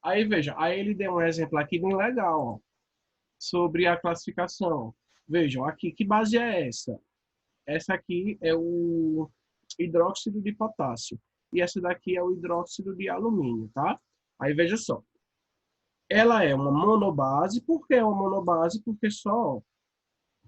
Aí, veja, aí ele deu um exemplo aqui bem legal, ó, sobre a classificação. Vejam, aqui, que base é essa? Essa aqui é o hidróxido de potássio. E essa daqui é o hidróxido de alumínio, tá? Aí, veja só. Ela é uma monobase. Por que é uma monobase? Porque só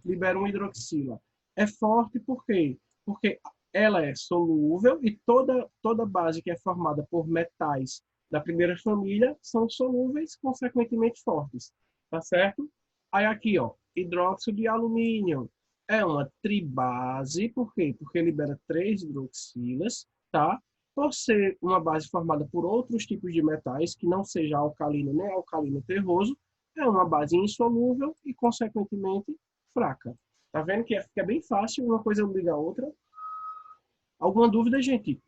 libera uma hidroxila. É forte por quê? Porque ela é solúvel e toda base que é formada por metais da primeira família são solúveis, consequentemente fortes. Tá certo? Aí aqui, ó, hidróxido de alumínio. É uma tribase, por quê? Porque libera três hidroxilas, tá? Por ser uma base formada por outros tipos de metais, que não seja alcalino nem alcalino terroso, é uma base insolúvel e, consequentemente, fraca. Tá vendo que fica bem fácil, uma coisa liga a outra. Alguma dúvida, gente?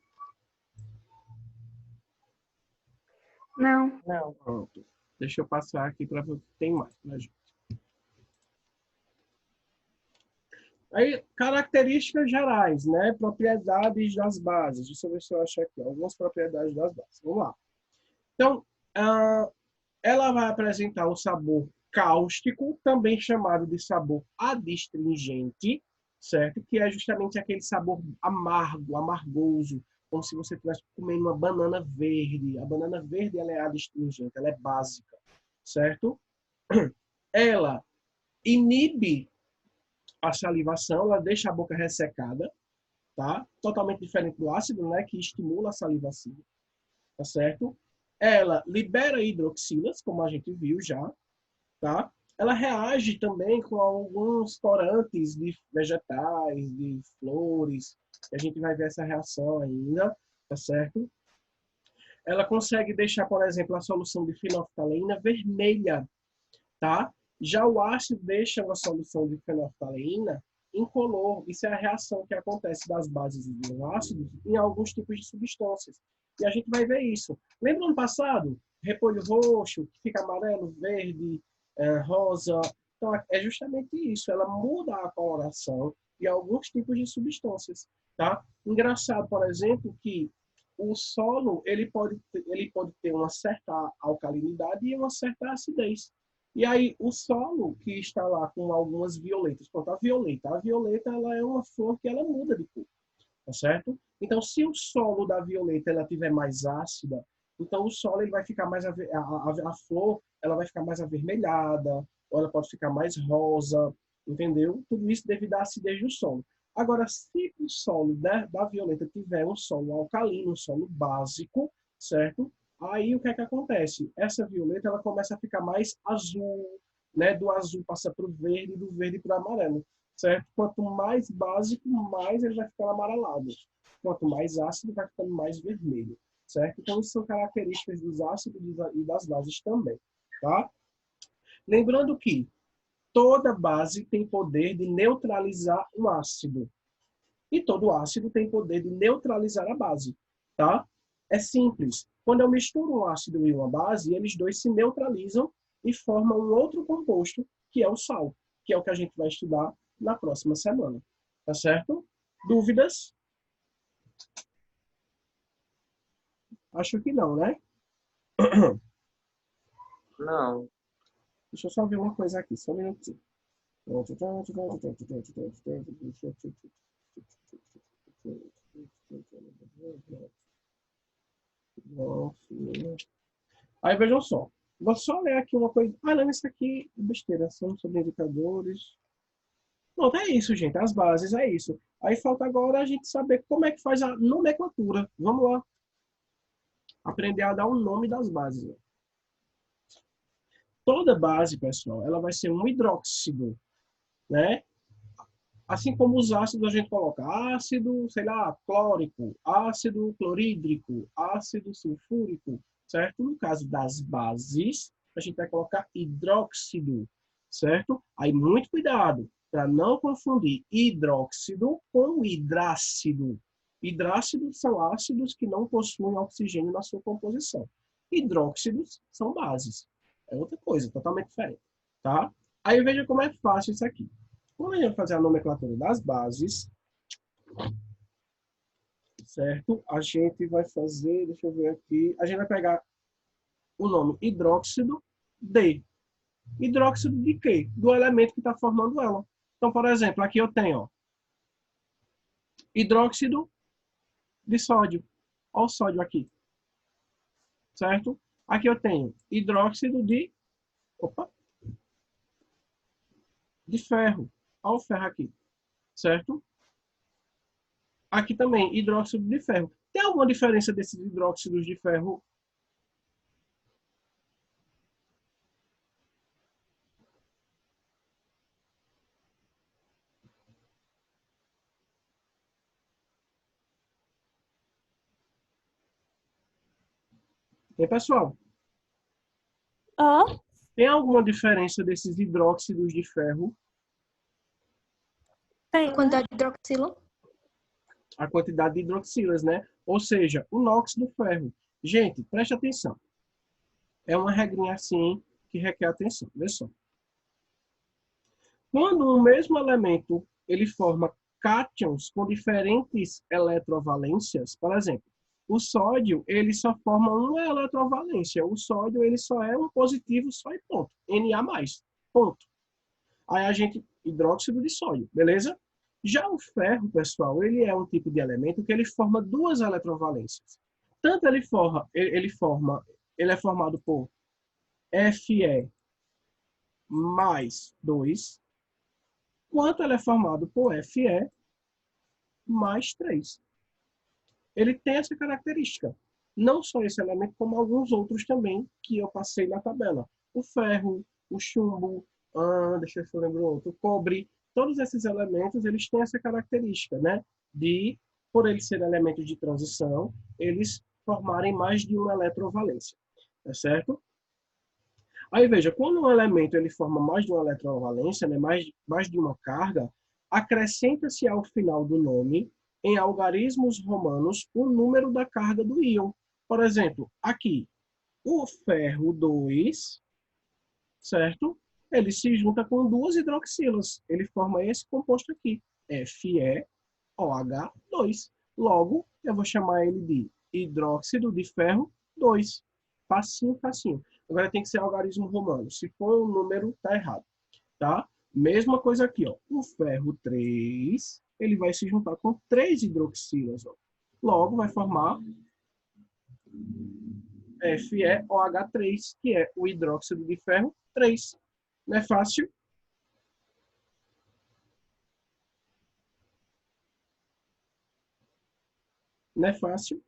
Não. Não. Pronto. Deixa eu passar aqui para ver o que tem mais, né, gente? Aí, características gerais, né? Propriedades das bases. Deixa eu ver se eu acho aqui. Algumas propriedades das bases. Vamos lá. Então, ela vai apresentar o sabor cáustico, também chamado de sabor adstringente, certo? Que é justamente aquele sabor amargo, amargoso, como se você estivesse comendo uma banana verde. A banana verde ela é adstringente, ela é básica, certo? Ela inibe a salivação, ela deixa a boca ressecada, tá? Totalmente diferente do ácido, né? Que estimula a salivação, tá certo? Ela libera hidroxilas, como a gente viu já, tá? Ela reage também com alguns corantes de vegetais, de flores, que a gente vai ver essa reação ainda, tá certo? Ela consegue deixar, por exemplo, a solução de fenolftaleína vermelha, tá? Já o ácido deixa uma solução de fenolftaleína incolor. Isso é a reação que acontece das bases do ácido em alguns tipos de substâncias. E a gente vai ver isso. Lembra ano passado? Repolho roxo, que fica amarelo, verde, rosa. Então, é justamente isso. Ela muda a coloração de alguns tipos de substâncias. Tá? Engraçado, por exemplo, que o solo ele pode ter uma certa alcalinidade e uma certa acidez. E aí, o solo que está lá com algumas violetas. Pronto, a violeta ela é uma flor que ela muda de cor, tá certo? Então, se o solo da violeta ela tiver mais ácida, então o solo ele vai ficar mais a flor ela vai ficar mais avermelhada, ou ela pode ficar mais rosa, entendeu? Tudo isso devido à acidez do solo. Agora, se o solo da violeta tiver um solo alcalino, um solo básico, certo? Aí o que é que acontece? Essa violeta ela começa a ficar mais azul, né? Do azul passa para o verde, do verde para o amarelo, certo? Quanto mais básico, mais ele vai ficando amarelado. Quanto mais ácido, vai ficando mais vermelho, certo? Então, isso são características dos ácidos e das bases também, tá? Lembrando que toda base tem poder de neutralizar um ácido. E todo ácido tem poder de neutralizar a base, tá? É simples. Quando eu misturo um ácido e uma base, eles dois se neutralizam e formam um outro composto, que é o sal, que é o que a gente vai estudar na próxima semana. Tá certo? Dúvidas? Acho que não, né? Não. Deixa eu só ver uma coisa aqui, só um minutinho. Aí vejam só. Vou só ler aqui uma coisa. Ah, não, isso aqui é besteira. São sobre indicadores. Pronto, é isso, gente. As bases, é isso. Aí falta agora a gente saber como é que faz a nomenclatura. Vamos lá. Aprender a dar o nome das bases. Toda base, pessoal, ela vai ser um hidróxido, né? Assim como os ácidos, a gente coloca ácido, sei lá, clórico, ácido clorídrico, ácido sulfúrico, certo? No caso das bases, a gente vai colocar hidróxido, certo? Aí, muito cuidado para não confundir hidróxido com hidrácido. Hidrácidos são ácidos que não possuem oxigênio na sua composição. Hidróxidos são bases. É outra coisa, totalmente diferente, tá? Aí veja como é fácil isso aqui. Quando a gente vai fazer a nomenclatura das bases, certo? A gente vai fazer, deixa eu ver aqui, a gente vai pegar o nome hidróxido de. Hidróxido de quê? Do elemento que está formando ela. Então, por exemplo, aqui eu tenho ó, hidróxido de sódio. Olha o sódio aqui, certo? Aqui eu tenho hidróxido opa, de ferro. Olha o ferro aqui, certo? Aqui também, hidróxido de ferro. Tem alguma diferença desses hidróxidos de ferro? Tem, pessoal? Ó, Tem alguma diferença desses hidróxidos de ferro? tem, né? Quantidade de hidroxilo. A quantidade de hidroxilas, né? Ou seja, o NOx do ferro. Gente, preste atenção. É uma regrinha assim que requer atenção. Vê só. Quando o mesmo elemento ele forma cátions com diferentes eletrovalências, por exemplo, o sódio ele só forma uma eletrovalência. O sódio ele só é um positivo só e ponto. Na+, ponto. Aí a gente, hidróxido de sódio, beleza? Já o ferro, pessoal, ele é um tipo de elemento que ele forma duas eletrovalências. Tanto ele é formado por Fe mais 2, quanto ele é formado por Fe mais 3. Ele tem essa característica. Não só esse elemento, como alguns outros também que eu passei na tabela. O ferro, o chumbo, deixa eu ver se eu lembro outro, o cobre, todos esses elementos, eles têm essa característica, né? De, por eles serem elementos de transição, eles formarem mais de uma eletrovalência, tá certo? Aí veja, quando um elemento ele forma mais de uma eletrovalência, né, mais de uma carga, acrescenta-se ao final do nome, em algarismos romanos, o número da carga do íon. Por exemplo, aqui, o ferro 2, certo? Ele se junta com duas hidroxilas. Ele forma esse composto aqui, FeOH2. Logo, eu vou chamar ele de hidróxido de ferro 2. Facinho, facinho. Agora tem que ser algarismo romano. Se for o número, tá errado. Tá? Mesma coisa aqui, ó. O ferro 3, ele vai se juntar com 3 hidroxilas. Ó. Logo, vai formar FeOH3, que é o hidróxido de ferro 3. Não é fácil? Não é fácil?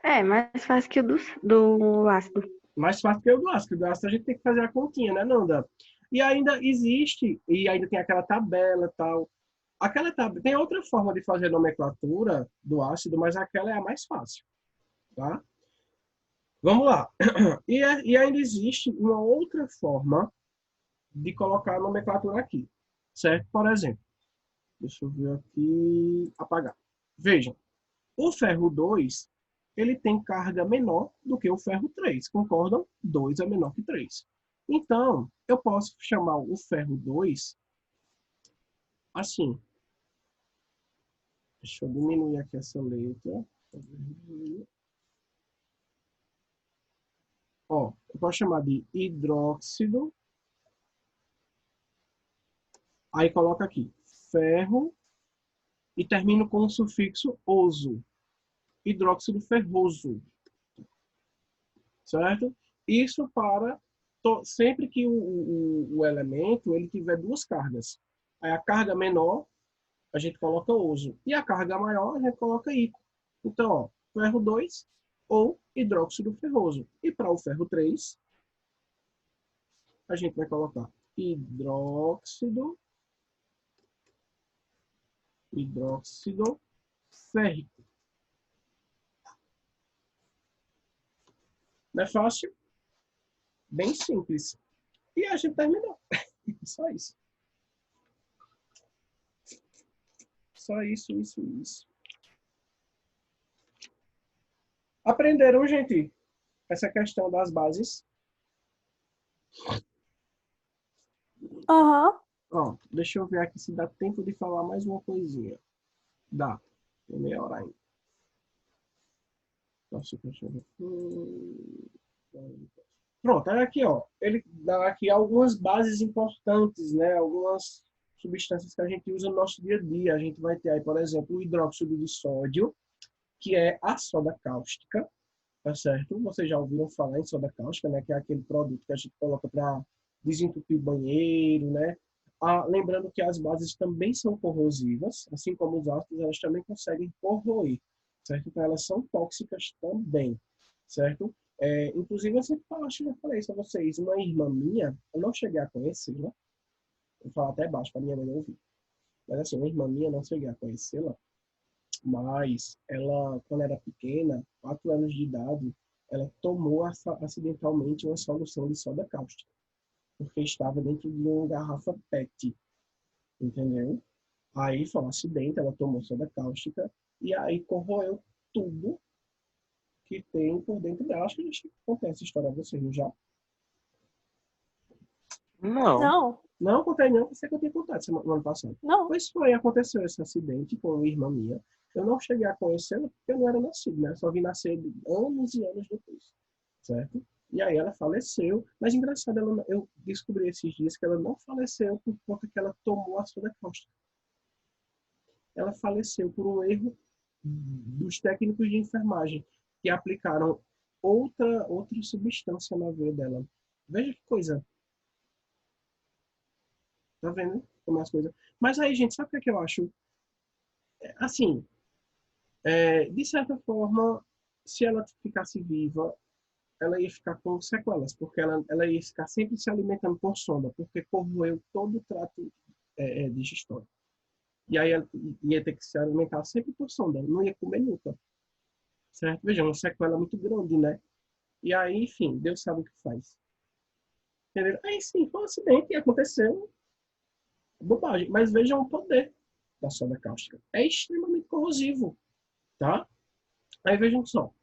É, mais fácil que o do ácido. Mais fácil que o do ácido. O do ácido a gente tem que fazer a continha, né, Nanda? E ainda existe, e ainda tem aquela tabela e tal. Aquela tabela, tem outra forma de fazer a nomenclatura do ácido, mas aquela é a mais fácil, tá? Vamos lá. E ainda existe uma outra forma de colocar a nomenclatura aqui, certo? Por exemplo, deixa eu ver aqui, apagar. Vejam, o ferro 2, ele tem carga menor do que o ferro 3, concordam? 2 é menor que 3. Então, eu posso chamar o ferro 2 assim. Deixa eu diminuir aqui essa letra. Ó, eu posso chamar de hidróxido. Aí coloca aqui ferro e termino com o sufixo oso. Hidróxido ferroso. Certo? Isso para sempre que o elemento ele tiver duas cargas. Aí a carga menor a gente coloca oso. E a carga maior a gente coloca íco. Então, ó, ferro 2 ou hidróxido ferroso. E para o ferro 3, a gente vai colocar hidróxido férrico. Não é fácil? Bem simples. E a gente terminou. Só isso. Só isso. Aprenderam, gente, essa questão das bases? Aham. Ó, deixa eu ver aqui se dá tempo de falar mais uma coisinha. Dá. Tem meia hora ainda. Pronto, aí aqui, ó, ele dá aqui algumas bases importantes, né? Algumas substâncias que a gente usa no nosso dia a dia. A gente vai ter aí, por exemplo, o hidróxido de sódio, que é a soda cáustica, tá certo? Vocês já ouviram falar em soda cáustica, né? Que é aquele produto que a gente coloca para desentupir banheiro, né? Lembrando que as bases também são corrosivas, assim como os ácidos, elas também conseguem corroer, certo? Então elas são tóxicas também, certo? Inclusive, acho que eu já falei isso a vocês. Uma irmã minha, eu não cheguei a conhecê-la, vou falar até baixo para minha mãe não ouvir. Mas assim, uma irmã minha, não cheguei a conhecê-la, mas ela, quando era pequena, 4 anos de idade, ela tomou acidentalmente uma solução de soda cáustica, porque estava dentro de uma garrafa PET, entendeu? Aí foi um acidente, ela tomou soda cáustica e aí corroeu tudo que tem por dentro dela. Acho que a gente contei essa história a vocês, não já? Não. Não, Não contei não, pensei que eu tinha contado no ano passado. não. Pois foi, aconteceu esse acidente com uma irmã minha. Eu não cheguei a conhecê-la porque eu não era nascido, né? Só vim nascer anos e anos depois, certo? E aí ela faleceu. Mas engraçado, eu descobri esses dias que ela não faleceu por conta que ela tomou a soda cáustica. Ela faleceu por um erro dos técnicos de enfermagem que aplicaram outra substância na veia dela. Veja que coisa. Tá vendo como é as coisas? Mas aí, gente, sabe o que é que eu acho? Assim, de certa forma, se ela ficasse viva, ela ia ficar com sequelas, porque ela ia ficar sempre se alimentando por sonda, porque corroeu todo o trato digestório. E aí ela ia ter que se alimentar sempre por sonda, não ia comer nunca. Certo? Veja, uma sequela muito grande, né? E aí, enfim, Deus sabe o que faz. Entendeu? Aí sim, foi um acidente e aconteceu. Bobagem. Mas vejam o poder da soda cáustica. É extremamente corrosivo, tá? Aí vejam só.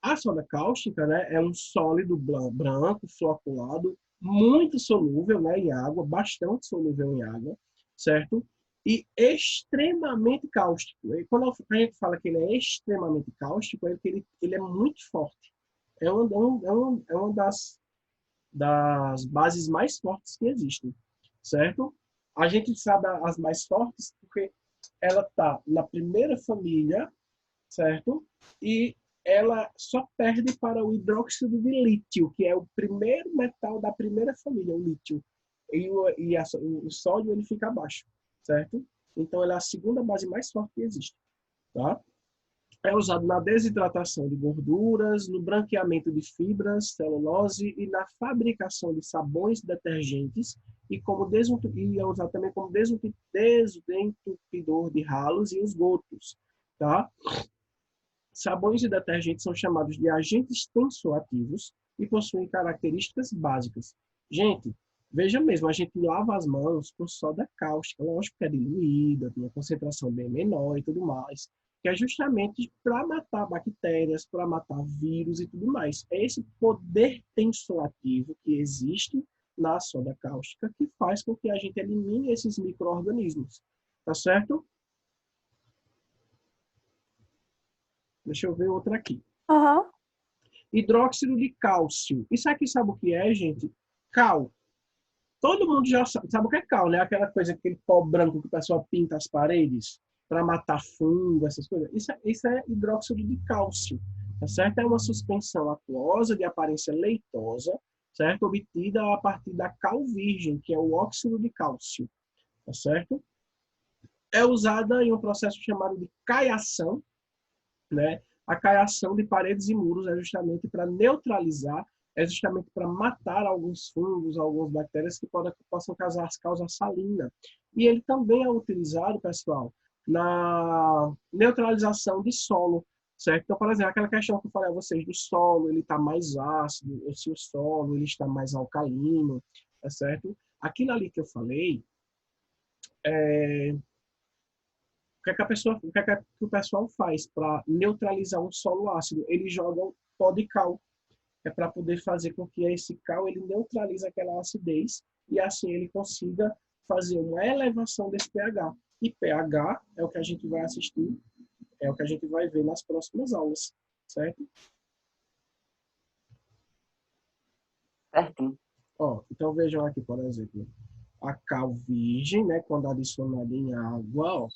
A soda cáustica, né, é um sólido branco, floculado, muito solúvel, né, em água, bastante solúvel em água, certo? E extremamente cáustico. E quando a gente fala que ele é extremamente cáustico, é que ele é muito forte. É uma das bases mais fortes que existem, certo? A gente sabe as mais fortes porque ela está na primeira família, certo? E ela só perde para o hidróxido de lítio, que é o primeiro metal da primeira família, o lítio. O sódio ele fica abaixo, certo? Então ela é a segunda base mais forte que existe, tá? É usado na desidratação de gorduras, no branqueamento de fibras, celulose e na fabricação de sabões detergentes e é usado também como desentupidor de ralos e esgotos, tá? Sabões e detergentes são chamados de agentes tensoativos e possuem características básicas. Gente, veja mesmo, a gente lava as mãos com soda cáustica, lógico que é diluída, tem uma concentração bem menor e tudo mais, que é justamente para matar bactérias, para matar vírus e tudo mais. É esse poder tensoativo que existe na soda cáustica que faz com que a gente elimine esses micro-organismos. Tá certo? Deixa eu ver outra aqui. Aham. Hidróxido de cálcio. Isso aqui sabe o que é, gente? Cal. Todo mundo já sabe o que é cal, né? Aquela coisa, aquele pó branco que o pessoal pinta as paredes para matar fungo, essas coisas. Isso é hidróxido de cálcio, tá certo? É uma suspensão aquosa de aparência leitosa, certo? Obtida a partir da cal virgem, que é o óxido de cálcio, tá certo? É usada em um processo chamado de caiação, né? A caiação de paredes e muros é justamente para neutralizar, é justamente para matar alguns fungos, algumas bactérias que possam causar salina. E ele também é utilizado, pessoal, na neutralização de solo, certo? Então, por exemplo, aquela questão que eu falei a vocês do solo, ele está mais ácido, ou se o solo ele está mais alcalino, tá certo? Aquilo ali que eu falei, o que é que o pessoal faz para neutralizar um solo ácido? Eles jogam pó de cal. É para poder fazer com que esse cal ele neutralize aquela acidez e assim ele consiga fazer uma elevação desse pH. E pH é o que a gente vai assistir É o que a gente vai ver nas próximas aulas, certo? Certinho. Ó, então vejam aqui, por exemplo, a cal virgem, né, quando adicionada em água, ó,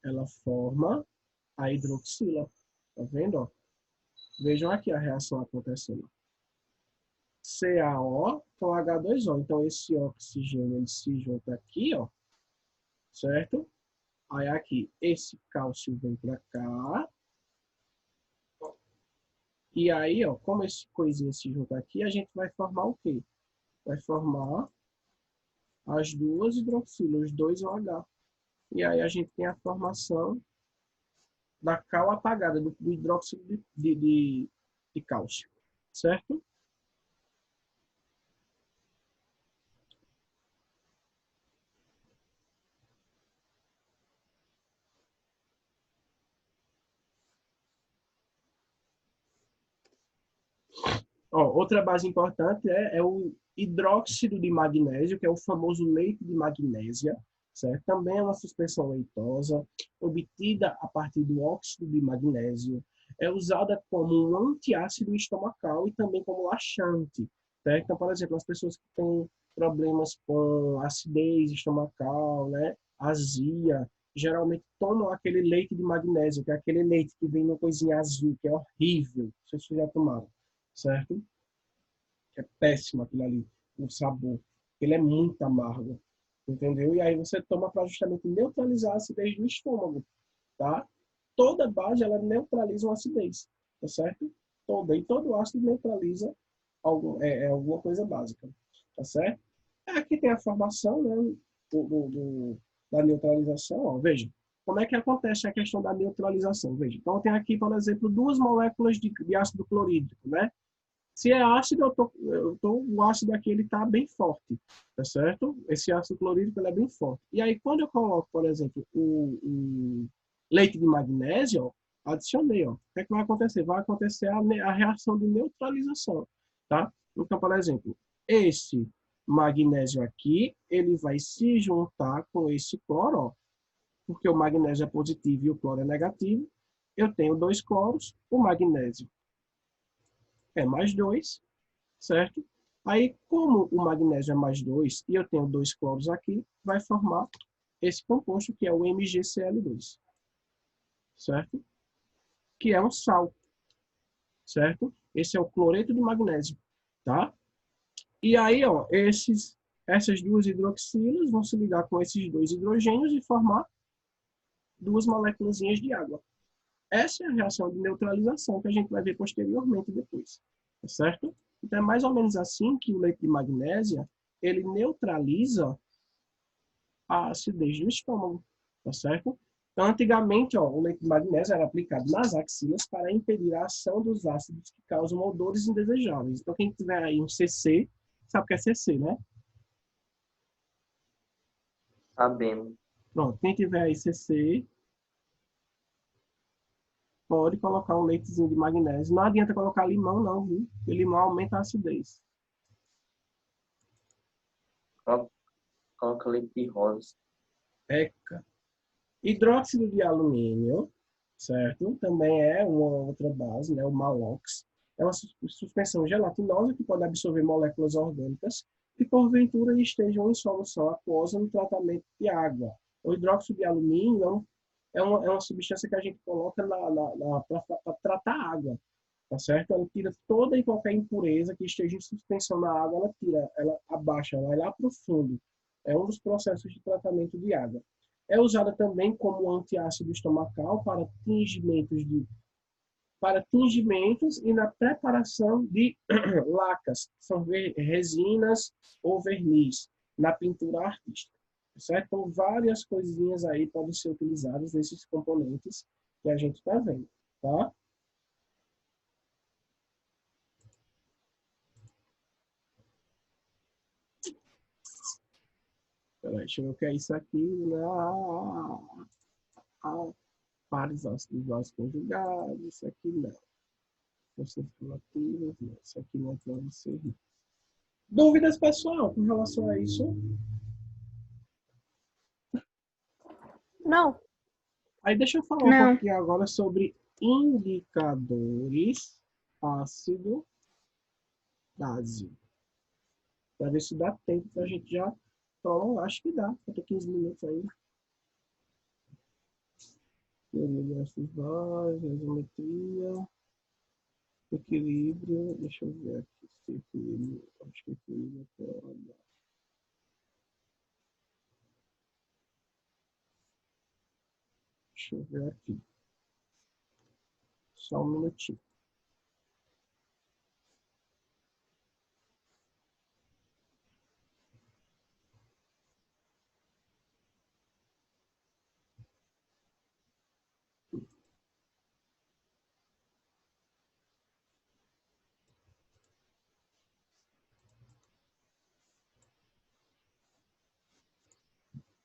ela forma a hidroxila. Tá vendo? Ó? Vejam aqui a reação acontecendo. CaO com H2O. Então, esse oxigênio ele se junta aqui, ó, certo? Aí aqui, esse cálcio vem para cá. E aí, ó, como esse coisinha se junta aqui, a gente vai formar o quê? Vai formar as duas hidroxilas, os dois OH. E aí a gente tem a formação da cal apagada, do hidróxido de cálcio, certo? Ó, outra base importante é o hidróxido de magnésio, que é o famoso leite de magnésia, certo? Também é uma suspensão leitosa, obtida a partir do óxido de magnésio. É usada como um antiácido estomacal e também como laxante, certo? Então, por exemplo, as pessoas que têm problemas com acidez estomacal, né, azia, geralmente tomam aquele leite de magnésio, que é aquele leite que vem numa coisinha azul, que é horrível. Não sei se vocês já tomaram, certo? É péssimo aquilo ali, o sabor. Ele é muito amargo, entendeu? E aí você toma para justamente neutralizar a acidez do estômago, tá? Toda base, ela neutraliza uma acidez, tá certo? Toda. E todo ácido neutraliza alguma coisa básica, tá certo? Aqui tem a formação, né, da neutralização. Ó, veja, como é que acontece a questão da neutralização? Veja, então tem aqui, por exemplo, duas moléculas de ácido clorídrico, né? Se é ácido, o ácido aqui ele está bem forte, tá certo? Esse ácido clorídrico ele é bem forte. E aí, quando eu coloco, por exemplo, o leite de magnésio, ó, adicionei, ó, o que é que vai acontecer? Vai acontecer a reação de neutralização, tá? Então, por exemplo, esse magnésio aqui, ele vai se juntar com esse cloro, ó, porque o magnésio é positivo e o cloro é negativo. Eu tenho dois cloros, o magnésio é mais 2, certo? Aí, como o magnésio é mais 2 e eu tenho dois cloros aqui, vai formar esse composto que é o MgCl2, certo? Que é um sal, certo? Esse é o cloreto de magnésio, tá? E aí, ó, essas duas hidroxilas vão se ligar com esses dois hidrogênios e formar duas moléculas de água. Essa é a reação de neutralização que a gente vai ver posteriormente depois, tá certo? Então é mais ou menos assim que o leite de magnésia ele neutraliza a acidez do estômago, tá certo? Então antigamente, ó, o leite de magnésia era aplicado nas axilas para impedir a ação dos ácidos que causam odores indesejáveis. Então quem tiver aí um CC, sabe o que é CC, né? Sabemos. Pronto, quem tiver aí CC, pode colocar um leitezinho de magnésio. Não adianta colocar limão, não, viu? Porque limão aumenta a acidez. Coloca leite de rosa. ECA. Hidróxido de alumínio, certo? Também é uma outra base, né? O malox. É uma suspensão gelatinosa que pode absorver moléculas orgânicas que, porventura, estejam em solução aquosa no tratamento de água. O hidróxido de alumínio é uma substância que a gente coloca para tratar água, tá certo? Ela tira toda e qualquer impureza que esteja em suspensão na água, ela tira, ela abaixa, ela vai lá para o fundo. É um dos processos de tratamento de água. É usada também como antiácido estomacal para tingimentos e na preparação de lacas, que são resinas ou verniz, na pintura artística. Certo? Então, várias coisinhas aí podem ser utilizadas nesses componentes que a gente está vendo. Tá? Peraí, deixa eu ver o que é isso aqui. Pares ácidos conjugados. Isso aqui não. Forças relativas, não. Isso aqui não é para você. Dúvidas, pessoal, com relação a isso? Não. Aí deixa eu falar um Não. pouquinho agora sobre indicadores ácido-base. Para ver se dá tempo para a gente já prolongar. Acho que dá. Falta 15 minutos ainda. Teoria de ácidos bases, isometria, equilíbrio. Deixa eu ver aqui se equilíbrio. Acho que equilíbrio é PH. Deixa eu ver aqui. Só um minutinho.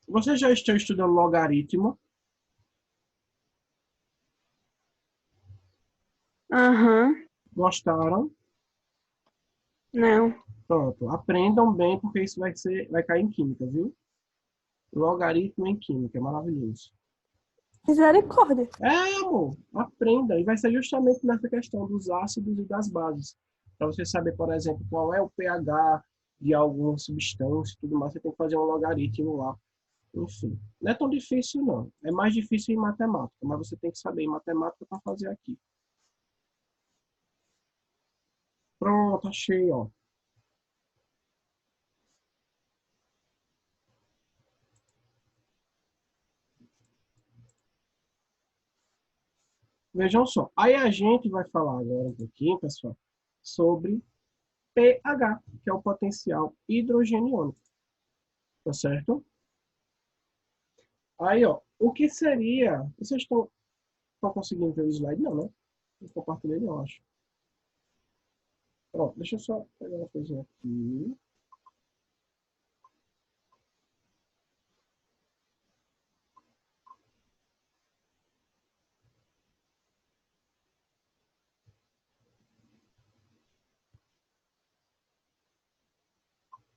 Você já está estudando logaritmo? Aham. Gostaram? Não. Pronto. Aprendam bem, porque isso vai cair em química, viu? Logaritmo em química. É maravilhoso. Misericórdia. É, amor. Aprenda. E vai ser justamente nessa questão dos ácidos e das bases. Para você saber, por exemplo, qual é o pH de alguma substância e tudo mais, você tem que fazer um logaritmo lá. Enfim, não é tão difícil, não. É mais difícil em matemática, mas você tem que saber em matemática para fazer aqui. Pronto, achei, ó. Vejam só. Aí a gente vai falar agora um pouquinho, pessoal, sobre pH, que é o potencial hidrogeniônico. Tá certo? Aí, ó, o que seria... Vocês estão conseguindo ver o slide? Não, né? Eu compartilhei, não, acho. Pronto, deixa eu só pegar uma coisinha aqui.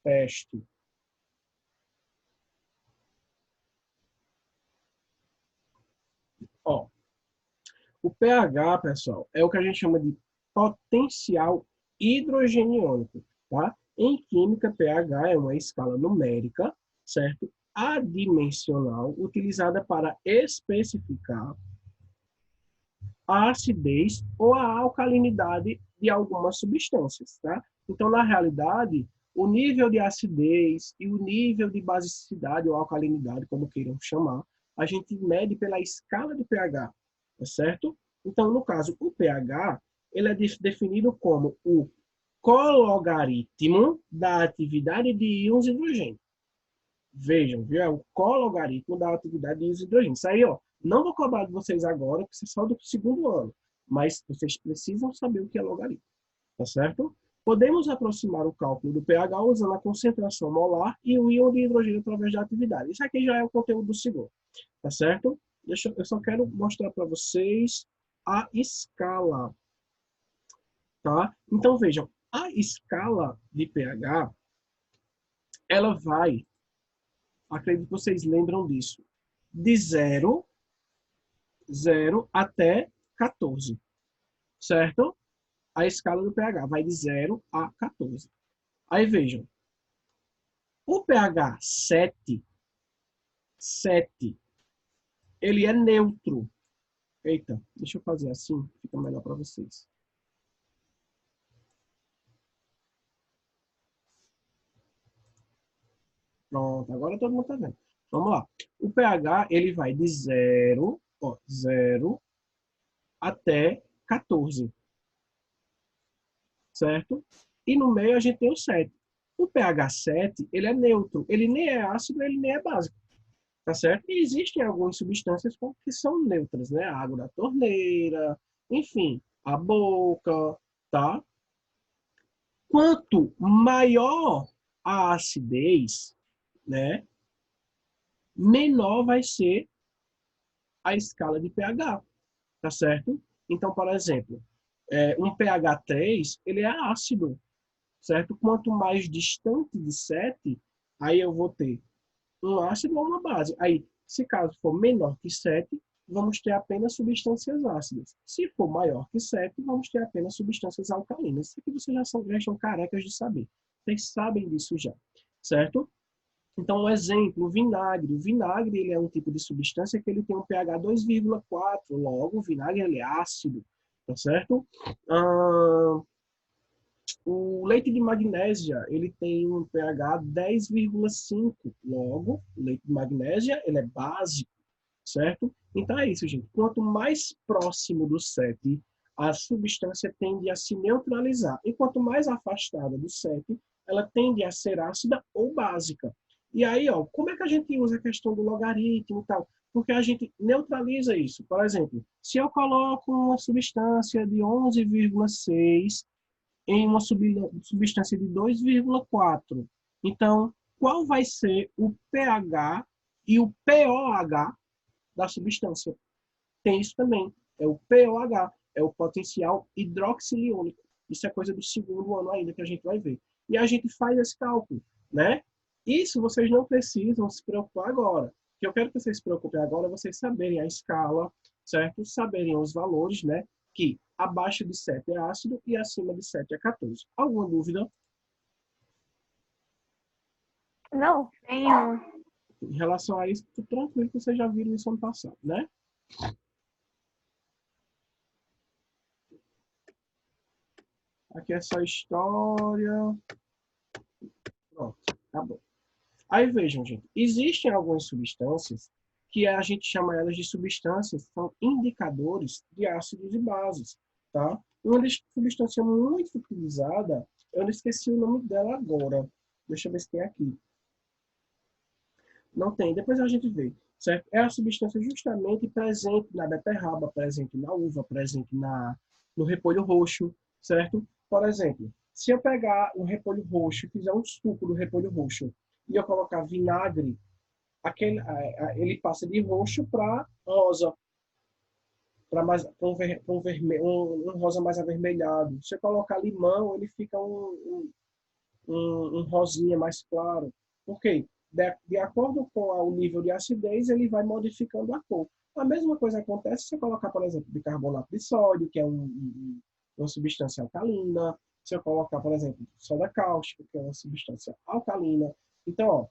Teste. Ó, o pH, pessoal, é o que a gente chama de potencial hidrogeniônico, tá? Em química, pH é uma escala numérica, certo? Adimensional, utilizada para especificar a acidez ou a alcalinidade de algumas substâncias, tá? Então, na realidade, o nível de acidez e o nível de basicidade ou alcalinidade, como queiram chamar, a gente mede pela escala de pH, tá certo? Então, no caso, o pH, ele é definido como o cologaritmo da atividade de íons hidrogênio. Vejam, viu? É o cologaritmo da atividade de íons hidrogênio. Isso aí, ó, não vou cobrar de vocês agora, porque isso é só do segundo ano. Mas vocês precisam saber o que é logaritmo, tá certo? Podemos aproximar o cálculo do pH usando a concentração molar e o íon de hidrogênio através da atividade. Isso aqui já é o conteúdo do segundo, tá certo? Eu só quero mostrar para vocês a escala, tá? Então, vejam, a escala de pH, ela vai, acredito que vocês lembram disso, de 0 até 14, certo? A escala do pH vai de 0 a 14. Aí vejam, o pH 7, ele é neutro. Eita, deixa eu fazer assim, fica melhor para vocês. Pronto, agora todo mundo está vendo. Vamos lá. O pH, ele vai de 0 até 14. Certo? E no meio a gente tem o 7. O pH 7, ele é neutro. Ele nem é ácido, ele nem é básico. Tá certo? E existem algumas substâncias que são neutras, né? A água da torneira, enfim, a boca, tá? Quanto maior a acidez, né? Menor vai ser a escala de pH, tá certo? Então, por exemplo, um pH 3, ele é ácido, certo? Quanto mais distante de 7, aí eu vou ter um ácido ou uma base. Aí, se caso for menor que 7, vamos ter apenas substâncias ácidas. Se for maior que 7, vamos ter apenas substâncias alcalinas. Isso aqui vocês já estão carecas de saber. Vocês sabem disso já, certo? Então, um exemplo, o vinagre. O vinagre ele é um tipo de substância que ele tem um pH 2,4. Logo, o vinagre ele é ácido, tá certo? O leite de magnésia ele tem um pH 10,5. Logo, o leite de magnésia ele é básico, certo? Então é isso, gente. Quanto mais próximo do 7, a substância tende a se neutralizar. E quanto mais afastada do 7, ela tende a ser ácida ou básica. E aí, ó, como é que a gente usa a questão do logaritmo e tal? Porque a gente neutraliza isso. Por exemplo, se eu coloco uma substância de 11,6 em uma substância de 2,4, então, qual vai ser o pH e o POH da substância? Tem isso também. É o POH, é o potencial hidroxiliônico. Isso é coisa do segundo ano ainda que a gente vai ver. E a gente faz esse cálculo, né? Isso vocês não precisam se preocupar agora. O que eu quero que vocês se preocupem agora é vocês saberem a escala, certo? Saberem os valores, né? Que abaixo de 7 é ácido e acima de 7 é 14. Alguma dúvida? Não. Tenho. Em relação a isso, tudo tranquilo, que vocês já viram isso ano passado, né? Aqui é só história. Pronto, acabou. Aí vejam, gente, existem algumas substâncias que a gente chama elas de substâncias, são indicadores de ácidos e bases, tá? Uma substância muito utilizada, eu não esqueci o nome dela agora. Deixa eu ver se tem aqui. Não tem, depois a gente vê, certo? É a substância justamente presente na beterraba, presente na uva, presente no repolho roxo, certo? Por exemplo, se eu pegar um repolho roxo, fizer um suco do repolho roxo e eu colocar vinagre, ele passa de roxo para rosa, para um rosa mais avermelhado. Se eu colocar limão, ele fica um rosinha mais claro. Por quê? De acordo com o nível de acidez, ele vai modificando a cor. A mesma coisa acontece se você colocar, por exemplo, bicarbonato de sódio, que é uma substância alcalina. Se eu colocar, por exemplo, soda cáustica, que é uma substância alcalina. Então, ó,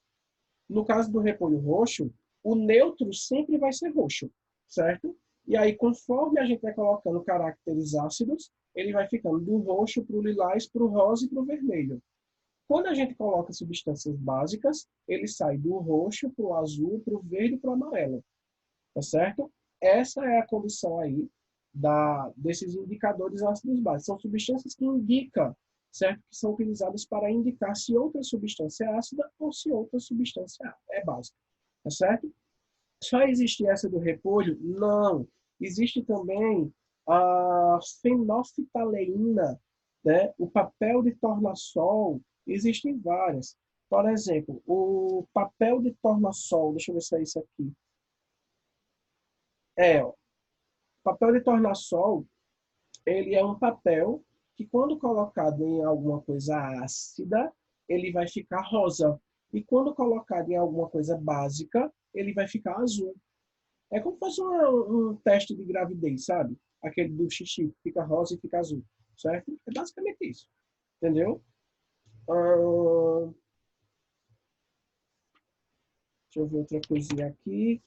no caso do repolho roxo, o neutro sempre vai ser roxo, certo? E aí, conforme a gente vai colocando caracteres ácidos, ele vai ficando do roxo para o lilás, para o rosa e para o vermelho. Quando a gente coloca substâncias básicas, ele sai do roxo para o azul, para o verde e para o amarelo. Tá certo? Essa é a condição aí desses indicadores ácidos básicos. São substâncias que indicam, certo? Que são utilizadas para indicar se outra substância é ácida ou se outra substância é básica. Tá certo? Só existe essa do repolho? Não. Existe também a fenolftaleína, né? O papel de tornassol. Existem várias. Por exemplo, o papel de tornassol, deixa eu ver se é isso aqui. Ó, papel de tornassol, ele é um papel que quando colocado em alguma coisa ácida, ele vai ficar rosa. E quando colocado em alguma coisa básica, ele vai ficar azul. É como se fosse um teste de gravidez, sabe? Aquele do xixi, que fica rosa e fica azul, certo? É basicamente isso. Entendeu? Deixa eu ver outra coisinha aqui.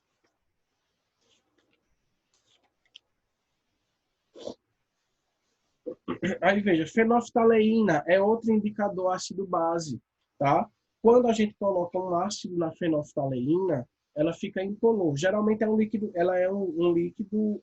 Aí veja, fenolftaleína é outro indicador ácido-base, tá? Quando a gente coloca um ácido na fenolftaleína, ela fica incolor. Geralmente é um líquido, ela é um líquido,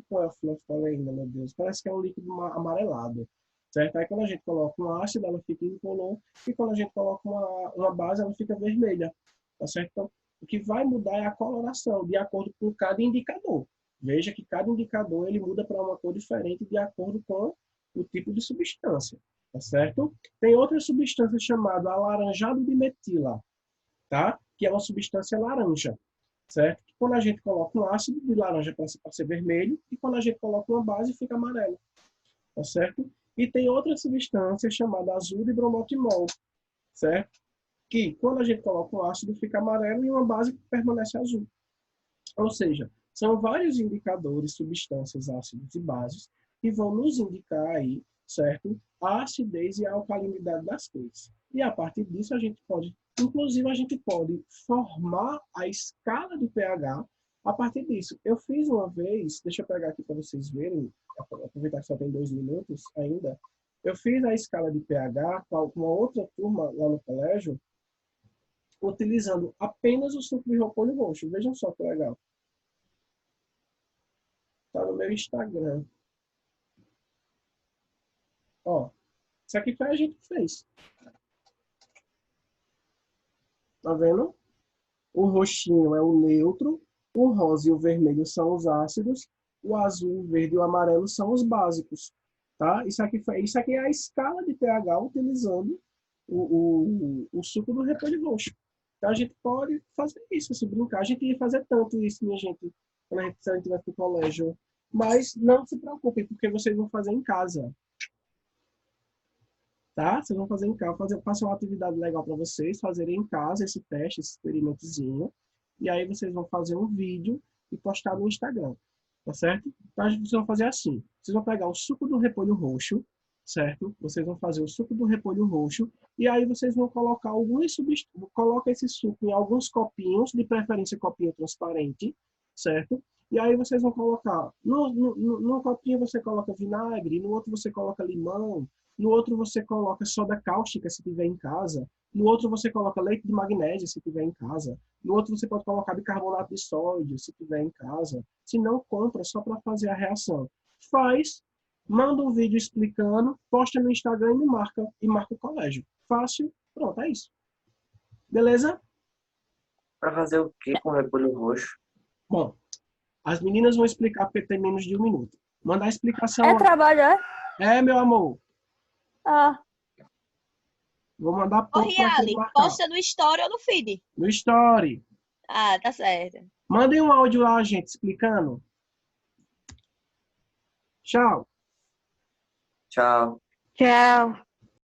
qual é a fenolftaleína, meu Deus? Parece que é um líquido amarelado, certo? Aí quando a gente coloca um ácido, ela fica incolor, e quando a gente coloca uma base, ela fica vermelha, tá certo? Então, o que vai mudar é a coloração, de acordo com cada indicador. Veja que cada indicador ele muda para uma cor diferente de acordo com o tipo de substância, tá certo? Tem outra substância chamada alaranjado de metila, tá? Que é uma substância laranja, certo? Que quando a gente coloca um ácido de laranja passa a ser vermelho e quando a gente coloca uma base fica amarelo, tá certo? E tem outra substância chamada azul de bromotimol, certo? Que quando a gente coloca um ácido fica amarelo e uma base permanece azul. Ou seja, São vários indicadores, substâncias, ácidos e bases, que vão nos indicar aí, certo? A acidez e a alcalinidade das coisas. E a partir disso inclusive a gente pode formar a escala de pH a partir disso. Eu fiz uma vez, deixa eu pegar aqui para vocês verem, aproveitar que só tem 2 minutos ainda. Eu fiz a escala de pH com uma outra turma lá no colégio, utilizando apenas o suco de repolho roxo. Vejam só que legal. Está no meu Instagram. Ó, isso aqui foi a gente que fez. Tá vendo? O roxinho é o neutro, o rosa e o vermelho são os ácidos, o azul, o verde e o amarelo são os básicos. Tá? Isso aqui é a escala de pH utilizando o suco do repolho roxo. Então a gente pode fazer isso, se brincar. A gente ia fazer tanto isso, minha gente, quando se a gente vai para o colégio. Mas não se preocupem, porque vocês vão fazer em casa. Tá? Vocês vão fazer em casa, fazer uma atividade legal para vocês, fazerem em casa esse teste, esse experimentozinho. E aí vocês vão fazer um vídeo e postar no Instagram. Tá certo? Então, vocês vão fazer assim. Vocês vão pegar o suco do repolho roxo, certo? Vocês vão fazer o suco do repolho roxo e aí vocês vão colocar alguns substitutos. Coloca esse suco em alguns copinhos, de preferência copinho transparente, certo? E aí vocês vão colocar... No copinho você coloca vinagre, no outro você coloca limão, no outro você coloca soda cáustica, se tiver em casa. No outro você coloca leite de magnésio, se tiver em casa. No outro você pode colocar bicarbonato de sódio, se tiver em casa. Se não, compra só para fazer a reação. Faz, manda um vídeo explicando, posta no Instagram e marca o colégio. Fácil, pronto, é isso. Beleza? Para fazer o que com repolho roxo? Bom, as meninas vão explicar porque tem menos de 1 minuto. Manda a explicação É lá. trabalho, é? É, meu amor. Ah, Vou mandar Ô, pouco para Riali, marcar. posta no Story ou no feed? No Story. Ah, tá certo. Mandem um áudio lá, gente, explicando. Tchau. Tchau. Tchau.